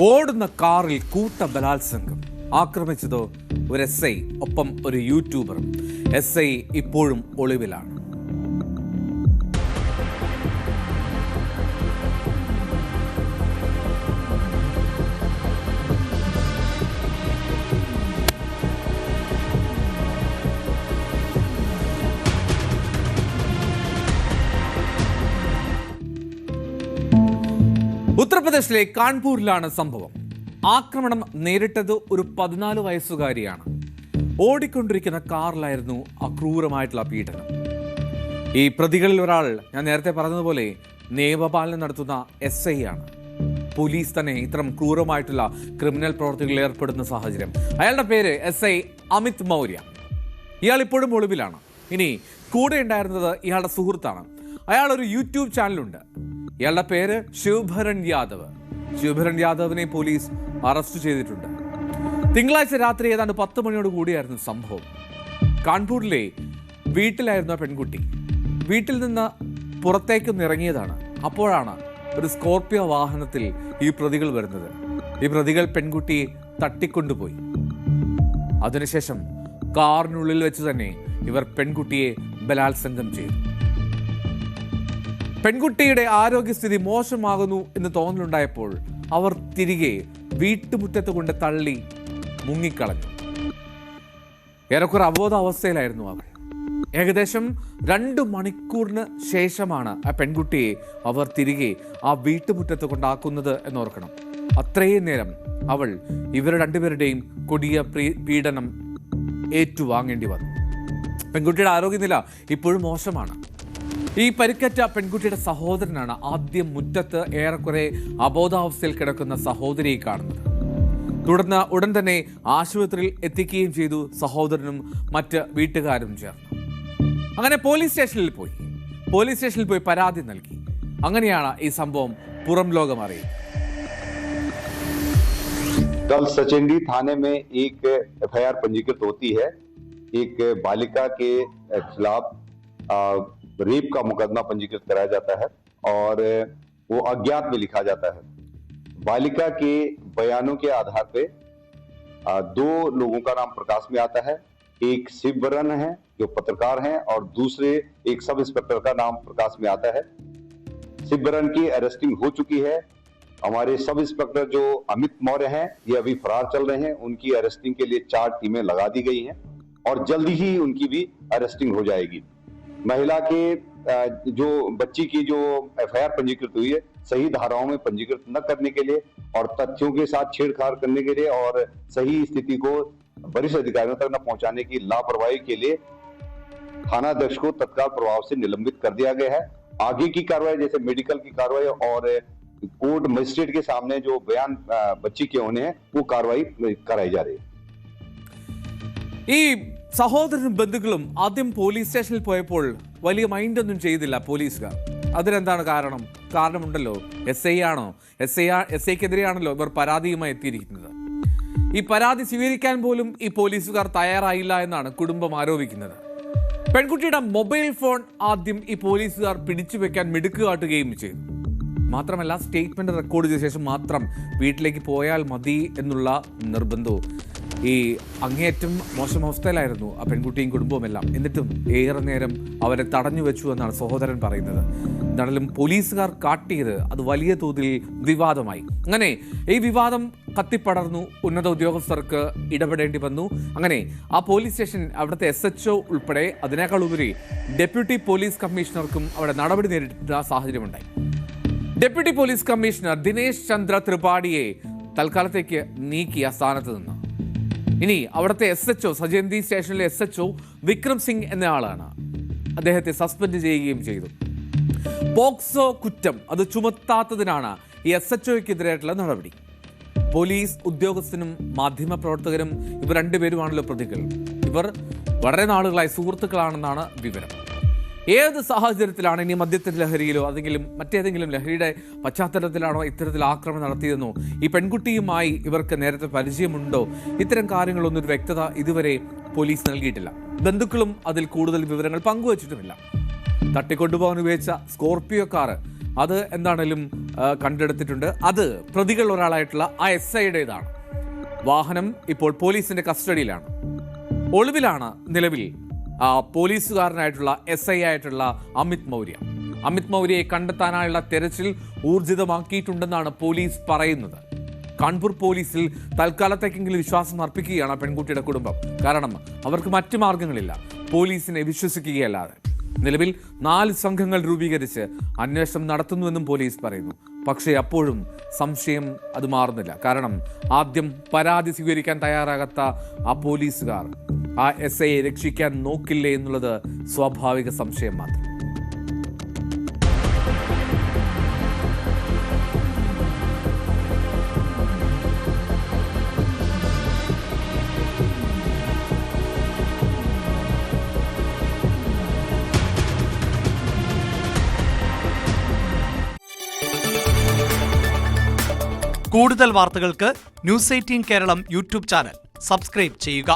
ഓടുന്ന കാറിൽ കൂട്ട ബലാത്സംഗം. ആക്രമിച്ചതോ ഒരു SI, ഒപ്പം ഒരു യൂട്യൂബറും. SI ഇപ്പോഴും ഒളിവിലാണ്. ഉത്തർപ്രദേശിലെ കാൺപൂരിലാണ് സംഭവം. ആക്രമണം നേരിട്ടത് ഒരു 14 വയസ്സുകാരിയാണ്. ഓടിക്കൊണ്ടിരിക്കുന്ന കാറിലായിരുന്നു അക്രൂരമായിട്ടുള്ള പീഡനം. ഈ പ്രതികളിൽ ഒരാൾ, ഞാൻ നേരത്തെ പറഞ്ഞതുപോലെ, നിയമപാലനം നടത്തുന്ന SI ആണ്. പോലീസ് തന്നെ ഇത്തരം ക്രൂരമായിട്ടുള്ള ക്രിമിനൽ പ്രവർത്തികളിൽ ഏർപ്പെടുന്ന സാഹചര്യം. അയാളുടെ പേര് SI അമിത് മൗര്യ. ഇയാൾ ഇപ്പോഴും ഒളിവിലാണ്. ഇനി കൂടെ ഉണ്ടായിരുന്നത് ഇയാളുടെ സുഹൃത്താണ്. അയാൾ ഒരു യൂട്യൂബ് ചാനലുണ്ട്. ഇയാളുടെ പേര് ശിവഭരൺ യാദവ്. ശിവഭരൺ യാദവിനെ പോലീസ് അറസ്റ്റ് ചെയ്തിട്ടുണ്ട്. തിങ്കളാഴ്ച രാത്രി ഏതാണ്ട് 10 മണിയോട് കൂടിയായിരുന്നു സംഭവം. കാൺപൂരിലെ വീട്ടിലായിരുന്നു ആ പെൺകുട്ടി. വീട്ടിൽ നിന്ന് പുറത്തേക്ക് ഇറങ്ങിയതാണ്. അപ്പോഴാണ് ഒരു സ്കോർപിയോ വാഹനത്തിൽ ഈ പ്രതികൾ വരുന്നത്. ഈ പ്രതികൾ പെൺകുട്ടിയെ തട്ടിക്കൊണ്ടുപോയി. അതിനുശേഷം കാറിനുള്ളിൽ വെച്ച് തന്നെ ഇവർ പെൺകുട്ടിയെ ബലാത്സംഗം ചെയ്തു. പെൺകുട്ടിയുടെ ആരോഗ്യസ്ഥിതി മോശമാകുന്നു എന്ന് തോന്നലുണ്ടായപ്പോൾ അവർ തിരികെ വീട്ടുമുറ്റത്ത് കൊണ്ട് തള്ളി മുങ്ങിക്കളഞ്ഞു. ഏറെക്കുറെ അബോധാവസ്ഥയിലായിരുന്നു അവർ. ഏകദേശം 2 മണിക്കൂറിന് ശേഷമാണ് ആ പെൺകുട്ടിയെ അവർ തിരികെ ആ വീട്ടുമുറ്റത്ത് കൊണ്ടാക്കുന്നത് എന്നോർക്കണം. അത്രയും നേരം അവൾ ഇവർ രണ്ടുപേരുടെയും കൊടിയ പീഡനം ഏറ്റുവാങ്ങേണ്ടി വന്നു. പെൺകുട്ടിയുടെ ആരോഗ്യനില ഇപ്പോഴും മോശമാണ്. ഈ പരിക്കേറ്റ പെൺകുട്ടിയുടെ സഹോദരനാണ് ആദ്യം മുറ്റത്ത് ഏറെക്കുറെ അബോധാവസ്ഥയിൽ കിടക്കുന്ന സഹോദരിയെ കാണുന്നത്. തുടർന്ന് ഉടൻ തന്നെ ആശുപത്രിയിൽ എത്തിക്കുകയും ചെയ്തു സഹോദരനും മറ്റ് വീട്ടുകാരും ചേർന്ന്. അങ്ങനെ പോലീസ് സ്റ്റേഷനിൽ പോയി പരാതി നൽകി. അങ്ങനെയാണ് ഈ സംഭവം പുറം ലോകം അറിയുന്നത്. कल सचेंडी थाने में एक FIR पंजीकृत होती है. एक बालिका के खिलाफ रेप का मुकदमा पंजीकृत कराया जाता है और वो अज्ञात में लिखा जाता है. बालिका के बयानों के आधार पे 2 लोगों का नाम प्रकाश में आता है. एक शिवभरण है जो पत्रकार हैं और दूसरे एक सब इंस्पेक्टर का नाम प्रकाश में आता है. शिवभरण की अरेस्टिंग हो चुकी है. हमारे सब इंस्पेक्टर जो अमित मौर्य हैं ये अभी फरार चल रहे हैं. उनकी अरेस्टिंग के लिए 4 टीमें लगा दी गई हैं और जल्दी ही उनकी भी अरेस्टिंग हो जाएगी. महिला के जो बच्ची की जो FIR पंजीकृत हुई है सही धाराओं में पंजीकृत न करने के लिए और तथ्यों के साथ छेड़छाड़ करने के लिए और सही स्थिति को वरिष्ठ अधिकारियों तक न पहुंचाने की लापरवाही के लिए थानाध्यक्ष को तत्काल प्रभाव से निलंबित कर दिया गया है. आगे की कार्रवाई जैसे मेडिकल की कार्रवाई और कोर्ट मजिस्ट्रेट के सामने जो बयान बच्ची के होने हैं वो कार्रवाई कराई जा रही है. ഈ സഹോദരനും ബന്ധുക്കളും ആദ്യം പോലീസ് സ്റ്റേഷനിൽ പോയപ്പോൾ വലിയ മൈൻഡൊന്നും ചെയ്തില്ല പോലീസുകാർ. അതിനെന്താണ് കാരണമുണ്ടല്ലോ. SIക്കെതിരെയാണല്ലോ ഇവർ പരാതിയുമായി എത്തിയിരിക്കുന്നത്. ഈ പരാതി സ്വീകരിക്കാൻ പോലും ഈ പോലീസുകാർ തയ്യാറായില്ല എന്നാണ് കുടുംബം ആരോപിക്കുന്നത്. പെൺകുട്ടിയുടെ മൊബൈൽ ഫോൺ ആദ്യം ഈ പോലീസുകാർ പിടിച്ചു വെക്കാൻ മിടുക്ക് കാട്ടുകയും ചെയ്തു. മാത്രമല്ല, സ്റ്റേറ്റ്മെന്റ് റെക്കോർഡ് ചെയ്ത ശേഷം മാത്രം വീട്ടിലേക്ക് പോയാൽ മതി എന്നുള്ള നിർബന്ധവും. ഈ അങ്ങേയറ്റം മോശം അവസ്ഥയിലായിരുന്നു ആ പെൺകുട്ടിയും കുടുംബവും എല്ലാം. എന്നിട്ടും ഏറെ നേരം അവരെ തടഞ്ഞു വെച്ചു എന്നാണ് സഹോദരൻ പറയുന്നത്. എന്നാലും പോലീസുകാർ കാട്ടിയത് അത് വലിയ തോതിൽ വിവാദമായി. അങ്ങനെ ഈ വിവാദം കത്തിപ്പടർന്നു. ഉന്നത ഉദ്യോഗസ്ഥർക്ക് ഇടപെടേണ്ടി വന്നു. അങ്ങനെ ആ പോലീസ് സ്റ്റേഷൻ, അവിടുത്തെ SHO ഉൾപ്പെടെ, അതിനേക്കാൾ ഉപരി ഡെപ്യൂട്ടി പോലീസ് കമ്മീഷണർക്കും അവിടെ നടപടി നേരിട്ട സാഹചര്യമുണ്ടായി. Deputy police commissioner Dinesh Chandra ത്രിപാഠിയെ തൽക്കാലത്തേക്ക് നീക്കി ആ സ്ഥാനത്ത് നിന്ന്. ഇനി അവിടുത്തെ SHO, സജേന്തി സ്റ്റേഷനിലെ SHO വിക്രം സിംഗ് എന്ന ആളാണ്. അദ്ദേഹത്തെ സസ്പെൻഡ് ചെയ്യുകയും ചെയ്തു. പോക്സോ കുറ്റം അത് ചുമത്താത്തതിനാണ് ഈ SHOയ്ക്കെതിരായിട്ടുള്ള നടപടി. പോലീസ് ഉദ്യോഗസ്ഥനും മാധ്യമപ്രവർത്തകരും ഇവർ രണ്ടുപേരുമാണല്ലോ പ്രതികൾ. ഇവർ വളരെ നാളുകളായി സുഹൃത്തുക്കളാണെന്നാണ് വിവരം. ഏത് സാഹചര്യത്തിലാണ്, ഇനി മദ്യത്തിന്റെ ലഹരിയിലോ അതെങ്കിലും മറ്റേതെങ്കിലും ലഹരിയുടെ പശ്ചാത്തലത്തിലാണോ ഇത്തരത്തിൽ ആക്രമണം നടത്തിയതെന്നോ, ഈ പെൺകുട്ടിയുമായി ഇവർക്ക് നേരത്തെ പരിചയമുണ്ടോ, ഇത്തരം കാര്യങ്ങളൊന്നും ഒരു വ്യക്തത ഇതുവരെ പോലീസ് നൽകിയിട്ടില്ല. ബന്ധുക്കളും അതിൽ കൂടുതൽ വിവരങ്ങൾ പങ്കുവച്ചിട്ടുമില്ല. തട്ടിക്കൊണ്ടുപോകാൻ ഉപയോഗിച്ച സ്കോർപിയോ കാർ അത് എന്താണേലും കണ്ടെടുത്തിട്ടുണ്ട്. അത് പ്രതികൾ ഒരാളായിട്ടുള്ള ആ SIയുടേതാണ്. വാഹനം ഇപ്പോൾ പോലീസിന്റെ കസ്റ്റഡിയിലാണ്. ഒളിവിലാണ് നിലവിൽ പോലീസുകാരനായിട്ടുള്ള SI ആയിട്ടുള്ള അമിത് മൗര്യയെ കണ്ടെത്താനായുള്ള തെരച്ചിൽ ഊർജിതമാക്കിയിട്ടുണ്ടെന്നാണ് പോലീസ് പറയുന്നത്. കാൺപൂർ പോലീസിൽ തൽക്കാലത്തേക്കെങ്കിലും വിശ്വാസം അർപ്പിക്കുകയാണ് പെൺകുട്ടിയുടെ കുടുംബം. കാരണം അവർക്ക് മറ്റു മാർഗങ്ങളില്ല, പോലീസിനെ വിശ്വസിക്കുകയല്ലാതെ. നിലവിൽ 4 സംഘങ്ങൾ രൂപീകരിച്ച് അന്വേഷണം നടത്തുന്നുവെന്നും പോലീസ് പറയുന്നു. പക്ഷേ അപ്പോഴും സംശയം അത് മാറുന്നില്ല. കാരണം ആദ്യം പരാതി സ്വീകരിക്കാൻ തയ്യാറാകാത്ത ആ പോലീസുകാർ ആ SIയെ രക്ഷിക്കാൻ നോക്കില്ലേ എന്നുള്ളത് സ്വാഭാവിക സംശയം മാത്രം. കൂടുതൽ വാർത്തകൾക്ക് News 18 Keralam YouTube channel subscribe ചെയ്യുക.